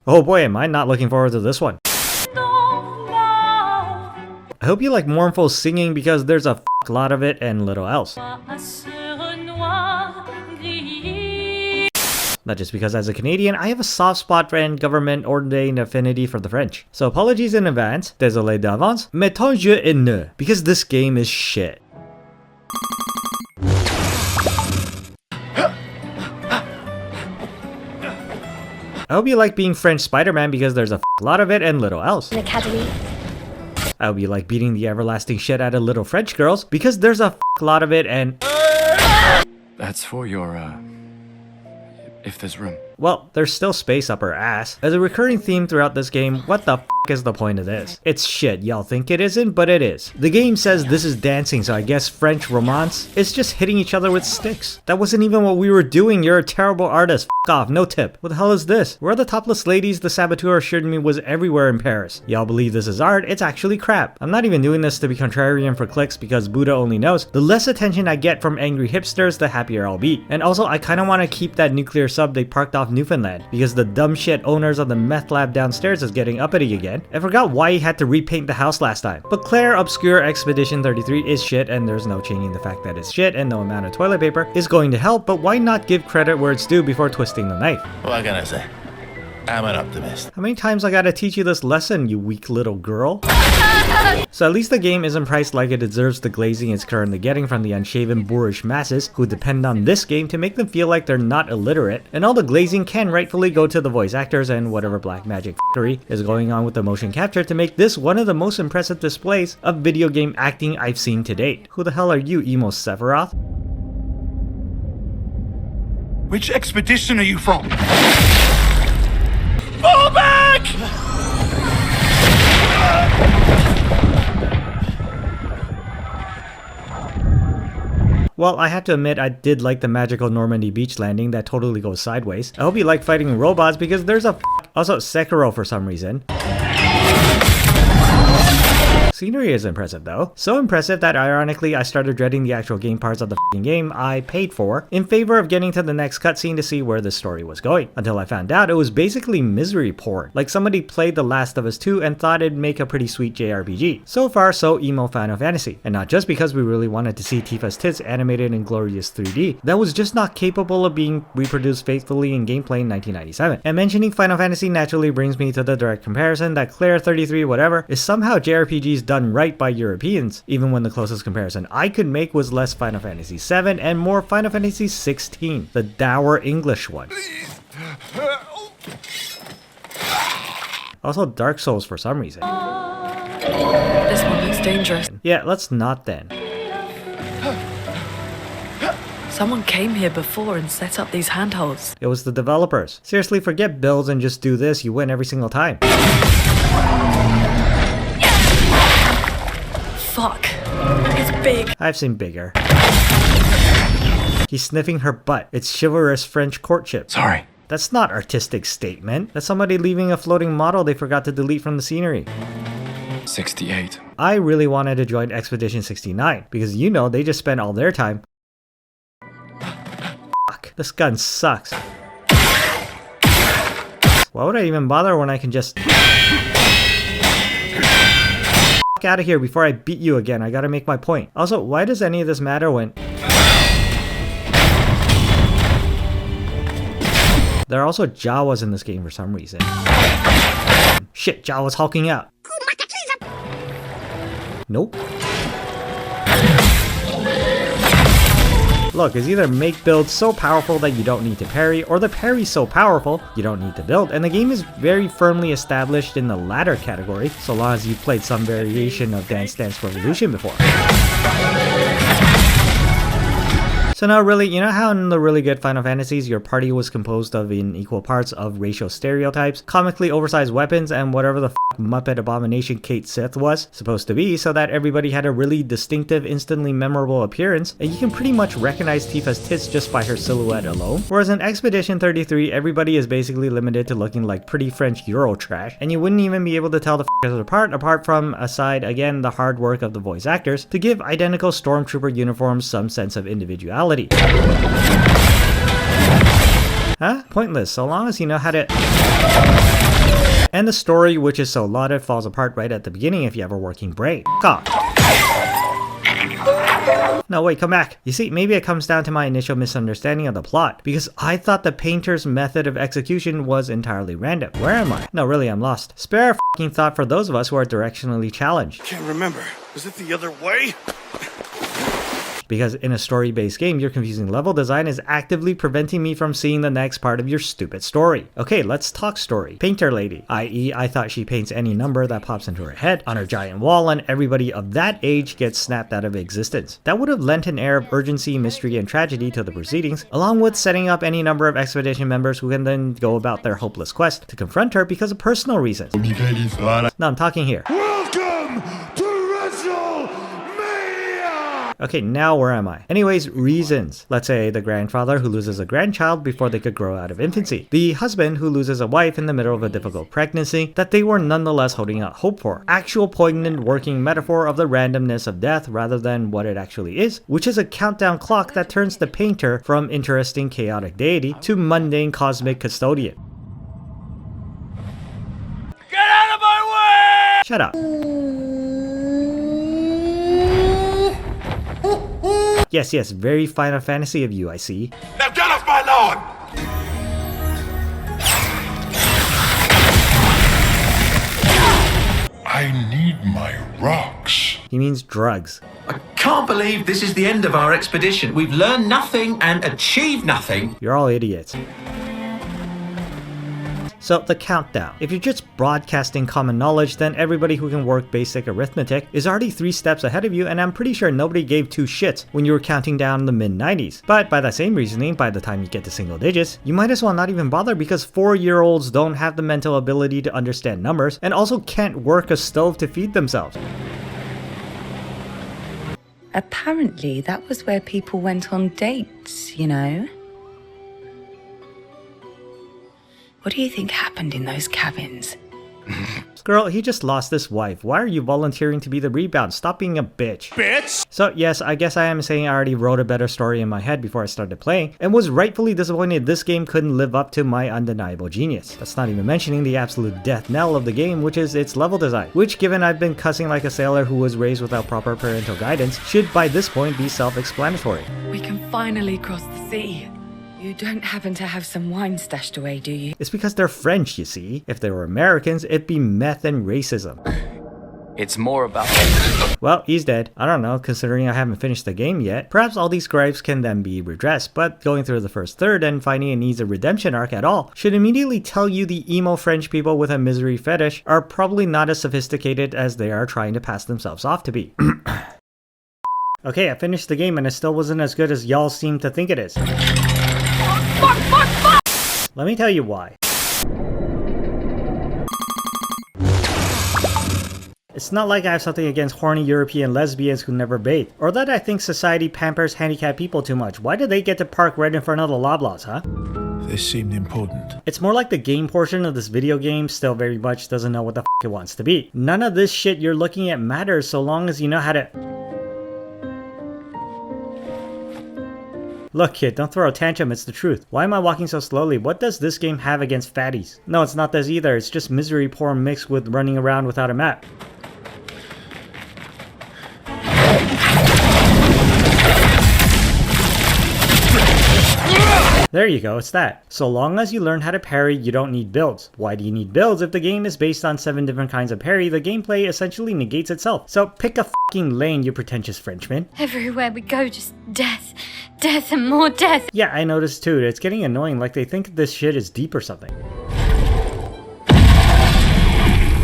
Oh boy, am I not looking forward to this one. I hope you like mournful singing because there's a lot of it and little else. Not just because as a Canadian, I have a soft spot and government ordained affinity for the French. So apologies in advance, désolé d'avance, mais ton jeu est nul, because this game is shit. I hope you like being French Spider-Man because there's a lot of it and little else. Academy. I hope you like beating the everlasting shit out of little French girls because there's a lot of it and... That's for your, if there's room. Well, there's still space up her ass. As a recurring theme throughout this game, what the is the point of this? It's shit, y'all think it isn't, but it is. The game says this is dancing, so I guess French romance is just hitting each other with sticks. That wasn't even what we were doing, you're a terrible artist. F off, no tip. What the hell is this? Where are the topless ladies the saboteur assured me was everywhere in Paris? Y'all believe this is art, it's actually crap. I'm not even doing this to be contrarian for clicks because Buddha only knows. The less attention I get from angry hipsters, the happier I'll be. And also, I kinda wanna keep that nuclear sub they parked off Newfoundland because the dumb shit owners of the meth lab downstairs is getting uppity again. I forgot why he had to repaint the house last time. But Clair Obscur Expedition 33 is shit and there's no changing the fact that it's shit and no amount of toilet paper is going to help, but why not give credit where it's due before twisting the knife? What can I say? I'm an optimist. How many times I gotta teach you this lesson, you weak little girl? So at least the game isn't priced like it deserves the glazing it's currently getting from the unshaven boorish masses who depend on this game to make them feel like they're not illiterate, and all the glazing can rightfully go to the voice actors and whatever black magic f***ery is going on with the motion capture to make this one of the most impressive displays of video game acting I've seen to date. Who the hell are you, emo Sephiroth? Which expedition are you from? Fall back! Well, I have to admit I did like the magical Normandy beach landing that totally goes sideways. I hope you like fighting robots because there's a also Sekiro for some reason. Scenery is impressive though. So impressive that ironically I started dreading the actual game parts of the game I paid for in favor of getting to the next cutscene to see where the story was going. Until I found out it was basically misery porn. Like somebody played The Last of Us 2 and thought it'd make a pretty sweet JRPG. So far so emo Final Fantasy. And not just because we really wanted to see Tifa's tits animated in glorious 3D. That was just not capable of being reproduced faithfully in gameplay in 1997. And mentioning Final Fantasy naturally brings me to the direct comparison that Clair 33 whatever is somehow JRPGs done right by Europeans, even when the closest comparison I could make was less Final Fantasy 7 and more Final Fantasy 16, the dour English one. Also Dark Souls for some reason. This one looks dangerous. Yeah, let's not then. Someone came here before and set up these handholds. It was the developers. Seriously, forget builds and just do this, you win every single time. Fuck. It's big. I've seen bigger. He's sniffing her butt. It's chivalrous French courtship. Sorry. That's not artistic statement. That's somebody leaving a floating model they forgot to delete from the scenery. 68. I really wanted to join Expedition 69 because you know they just spend all their time. Fuck, this gun sucks. Why would I even bother when I can just... out of here before I beat you again. I gotta make my point. Also, why does any of this matter when... There are also Jawas in this game for some reason. Shit, Jawa's hulking out. Nope. Look, it's either make builds so powerful that you don't need to parry, or the parry so powerful you don't need to build, and the game is very firmly established in the latter category, so long as you've played some variation of Dance Dance Revolution before. So now really, you know how in the really good Final Fantasies your party was composed of in equal parts of racial stereotypes, comically oversized weapons, and whatever the Muppet abomination Kate Sith was supposed to be, so that everybody had a really distinctive, instantly memorable appearance, and you can pretty much recognize Tifa's tits just by her silhouette alone. Whereas in Expedition 33, everybody is basically limited to looking like pretty French Euro trash, and you wouldn't even be able to tell the f***ers apart from, aside again, the hard work of the voice actors, to give identical stormtrooper uniforms some sense of individuality. Huh? Pointless, so long as you know how to... and the story, which is so lauded, falls apart right at the beginning if you have a working brain. God. No, wait, come back. You see, maybe it comes down to my initial misunderstanding of the plot, because I thought the painter's method of execution was entirely random. Where am I? No, really, I'm lost. Spare a f***ing thought for those of us who are directionally challenged. Can't remember. Was it the other way? Because in a story-based game, your confusing level design is actively preventing me from seeing the next part of your stupid story. Okay, let's talk story. Painter lady, i.e. I thought she paints any number that pops into her head on her giant wall and everybody of that age gets snapped out of existence. That would have lent an air of urgency, mystery, and tragedy to the proceedings, along with setting up any number of expedition members who can then go about their hopeless quest to confront her because of personal reasons. No, I'm talking here. Welcome to WrestleMania! Okay, now where am I? Anyways, reasons. Let's say the grandfather who loses a grandchild before they could grow out of infancy. The husband who loses a wife in the middle of a difficult pregnancy that they were nonetheless holding out hope for. Actual poignant working metaphor of the randomness of death rather than what it actually is, which is a countdown clock that turns the painter from interesting chaotic deity to mundane cosmic custodian. Get out of my way! Shut up. Yes, very Final Fantasy of you, I see. Now get off my lawn! I need my rocks. He means drugs. I can't believe this is the end of our expedition. We've learned nothing and achieved nothing. You're all idiots. So, the countdown. If you're just broadcasting common knowledge, then everybody who can work basic arithmetic is already 3 steps ahead of you, and I'm pretty sure nobody gave 2 shits when you were counting down in the mid-90s. But by that same reasoning, by the time you get to single digits, you might as well not even bother because 4-year-olds don't have the mental ability to understand numbers and also can't work a stove to feed themselves. Apparently, that was where people went on dates, you know? What do you think happened in those cabins? Girl, he just lost his wife. Why are you volunteering to be the rebound? Stop being a bitch. Bitch! So yes, I guess I am saying I already wrote a better story in my head before I started playing, and was rightfully disappointed this game couldn't live up to my undeniable genius. That's not even mentioning the absolute death knell of the game, which is its level design, which given I've been cussing like a sailor who was raised without proper parental guidance, should by this point be self-explanatory. We can finally cross the sea. You don't happen to have some wine stashed away, do you? It's because they're French, you see. If they were Americans, it'd be meth and racism. It's more about... Well, he's dead. I don't know, considering I haven't finished the game yet. Perhaps all these gripes can then be redressed, but going through the first third and finding it needs a redemption arc at all should immediately tell you the emo French people with a misery fetish are probably not as sophisticated as they are trying to pass themselves off to be. Okay, I finished the game and it still wasn't as good as y'all seem to think it is. Let me tell you why. It's not like I have something against horny European lesbians who never bathe, or that I think society pampers handicapped people too much. Why do they get to park right in front of the Loblaws, huh? This seemed important. It's more like the game portion of this video game still very much doesn't know what the f it wants to be. None of this shit you're looking at matters so long as you know how to... Look kid, don't throw a tantrum, it's the truth. Why am I walking so slowly? What does this game have against fatties? No, it's not this either, it's just misery porn mixed with running around without a map. There you go, it's that. So long as you learn how to parry, you don't need builds. Why do you need builds? If the game is based on 7 different kinds of parry, the gameplay essentially negates itself. So pick a fucking lane, you pretentious Frenchman. Everywhere we go, just death. Death and more death. Yeah, I noticed too. It's getting annoying, like they think this shit is deep or something.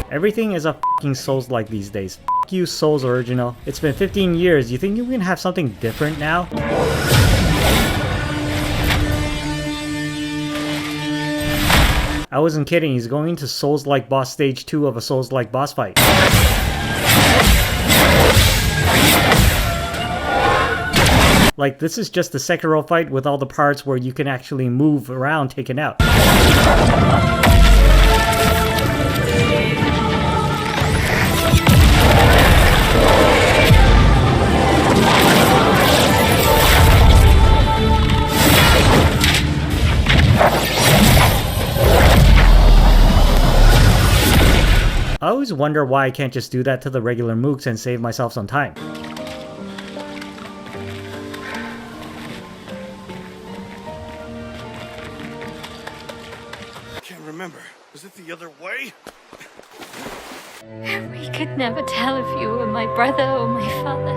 Everything is a fucking Souls-like these days. F you, Souls original. It's been 15 years. You think you can have something different now? I wasn't kidding, he's going to Souls-like boss stage 2 of a Souls-like boss fight. Like, this is just the Sekiro fight with all the parts where you can actually move around taken out. I always wonder why I can't just do that to the regular mooks and save myself some time. Can't remember. Was it the other way? We could never tell if you were my brother or my father.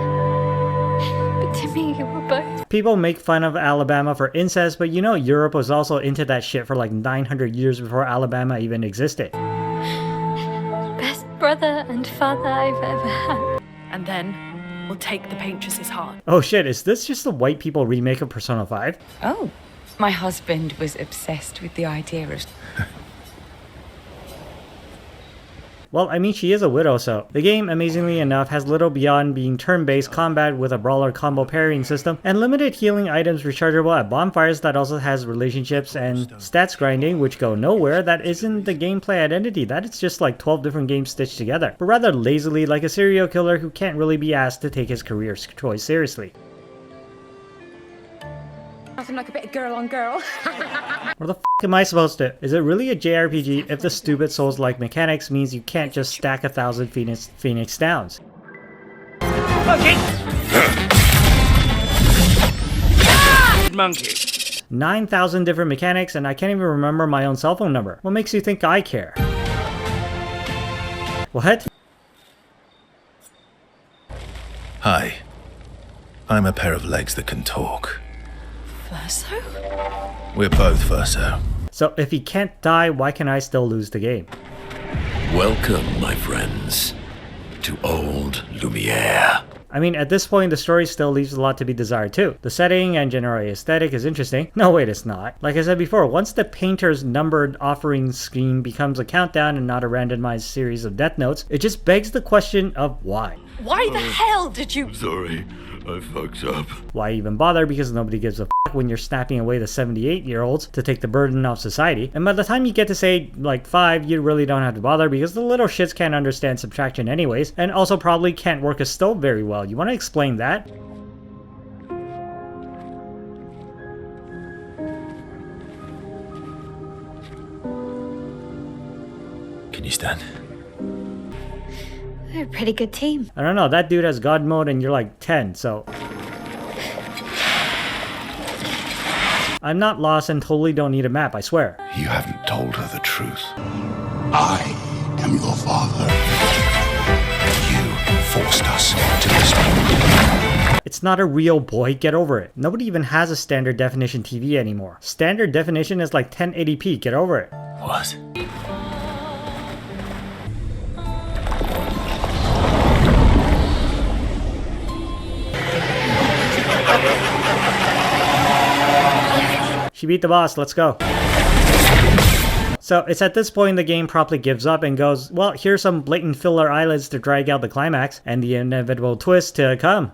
But to me, you were both. People make fun of Alabama for incest, but you know Europe was also into that shit for like 900 years before Alabama even existed. Best brother and father I've ever had. And then we'll take the paintresses' heart. Oh shit, is this just a white people remake of Persona 5? Oh, my husband was obsessed with the idea of... Well, I mean, she is a widow, so. The game, amazingly enough, has little beyond being turn-based combat with a brawler combo parrying system, and limited healing items rechargeable at bonfires that also has relationships and stats grinding, which go nowhere. That isn't the gameplay identity, that is just like 12 different games stitched together, but rather lazily like a serial killer who can't really be asked to take his career choice seriously. Nothing like a bit of girl on girl. What the f am I supposed to? Is it really a JRPG if the stupid Souls-like mechanics means you can't just stack 1,000 Phoenix Downs? Okay. Monkey. 9,000 different mechanics and I can't even remember my own cell phone number. What makes you think I care? What? Hi. I'm a pair of legs that can talk. Verso? We're both Verso. So if he can't die, why can I still lose the game? Welcome, my friends, to old Lumiere. I mean, at this point, the story still leaves a lot to be desired too. The setting and general aesthetic is interesting. No, wait, it's not. Like I said before, once the painter's numbered offering scheme becomes a countdown and not a randomized series of death notes, it just begs the question of why. Why the hell did you... Sorry, I fucked up. Why even bother? Because nobody gives a f when you're snapping away the 78-year-olds to take the burden off society. And by the time you get to say, like, 5, you really don't have to bother because the little shits can't understand subtraction anyways, and also probably can't work a stove very well. You want to explain that? Can you stand? We're a pretty good team. I don't know, that dude has God mode and you're like 10, so... I'm not lost and totally don't need a map, I swear. You haven't told her the truth. I am your father. You forced us to this. It's not a real boy, get over it. Nobody even has a standard definition TV anymore. Standard definition is like 1080p, get over it. What? She beat the boss, let's go. So it's at this point the game promptly gives up and goes, well, here's some blatant filler islands to drag out the climax and the inevitable twist to come.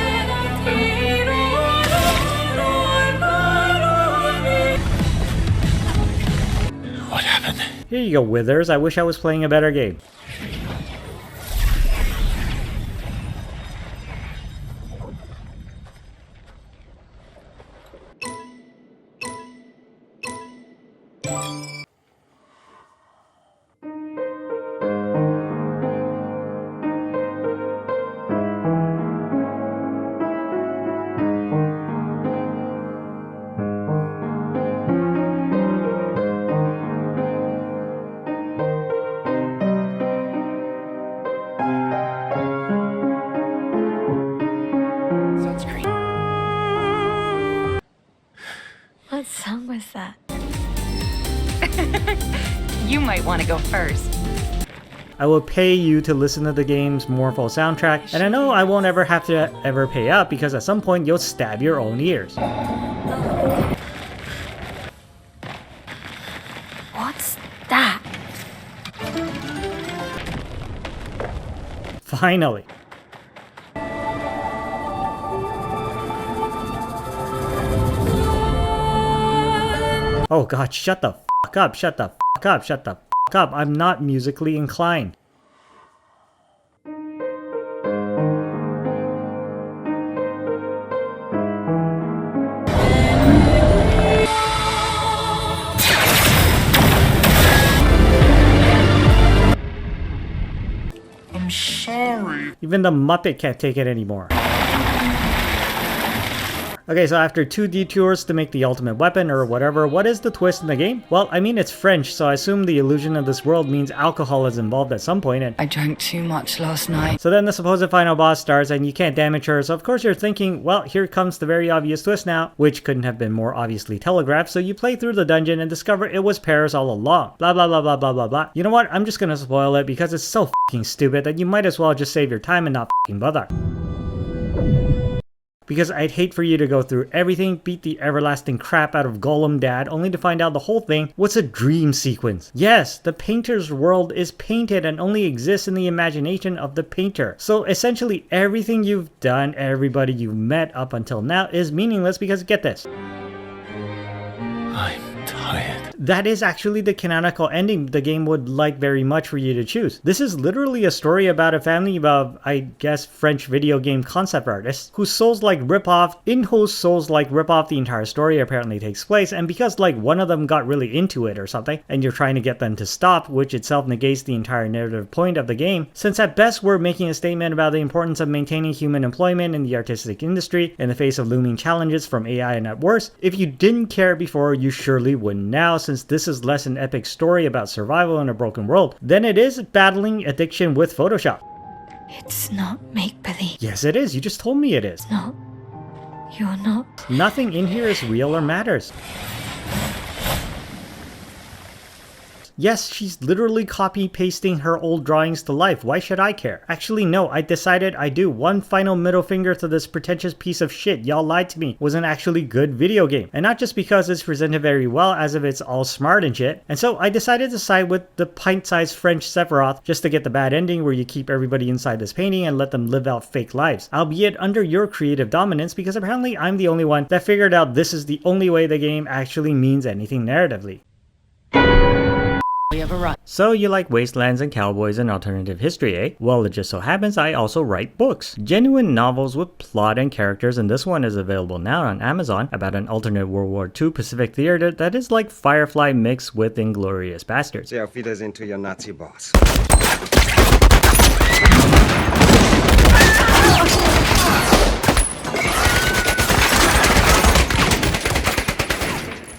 What happened? Here you go, Withers, I wish I was playing a better game. What song was that? You might want to go first. I will pay you to listen to the game's more full soundtrack, and I know I won't ever have to ever pay up because at some point you'll stab your own ears. What's that? Finally. Oh god, shut the fuck up, shut the fuck up, shut the fuck up. I'm not musically inclined. sorry. Even the Muppet can't take it anymore. Okay, so after 2 detours to make the ultimate weapon or whatever, what is the twist in the game? Well, I mean, it's French, so I assume the illusion of this world means alcohol is involved at some point, and I drank too much last night. so then the supposed final boss starts and you can't damage her, so of course you're thinking, well, here comes the very obvious twist now, which couldn't have been more obviously telegraphed, so you play through the dungeon and discover it was Paris all along. Blah blah blah blah blah blah blah. You know what? I'm just gonna spoil it because it's so fucking stupid that you might as well just save your time and not fucking bother. Because I'd hate for you to go through everything, beat the everlasting crap out of Golem Dad, only to find out the whole thing was a dream sequence. Yes, the painter's world is painted and only exists in the imagination of the painter. So essentially everything you've done, everybody you've met up until now is meaningless because get this. I'm tired. That is actually the canonical ending the game would like very much for you to choose. This is literally a story about a family of, I guess, French video game concept artists whose Souls-like ripoff, the entire story apparently takes place, and because like one of them got really into it or something, and you're trying to get them to stop, which itself negates the entire narrative point of the game, since at best we're making a statement about the importance of maintaining human employment in the artistic industry in the face of looming challenges from AI, and at worst, if you didn't care before, you surely wouldn't now, since this is less an epic story about survival in a broken world than it is battling addiction with Photoshop. It's not make-believe. Yes, it is. You just told me it is. No, you're not. Nothing in here is real or matters. Yes, she's literally copy-pasting her old drawings to life. Why should I care? Actually, no, I decided I do. One final middle finger to this pretentious piece of shit. Y'all lied to me. Was an actually good video game. And not just because it's presented very well as if it's all smart and shit. And so I decided to side with the pint-sized French Sephiroth just to get the bad ending where you keep everybody inside this painting and let them live out fake lives. Albeit under your creative dominance, because apparently I'm the only one that figured out this is the only way the game actually means anything narratively. So you like wastelands and cowboys and alternative history, eh? Well, it just so happens I also write books. Genuine novels with plot and characters, and this one is available now on Amazon about an alternate World War II Pacific theater that is like Firefly mixed with Inglourious Basterds. See how feed us into your Nazi boss.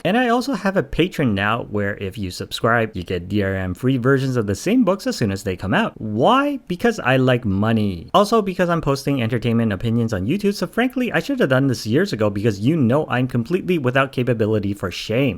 And I also have a Patreon now where if you subscribe, you get DRM free versions of the same books as soon as they come out. Why? Because I like money. Also because I'm posting entertainment opinions on YouTube, so frankly I should have done this years ago because you know I'm completely without capability for shame.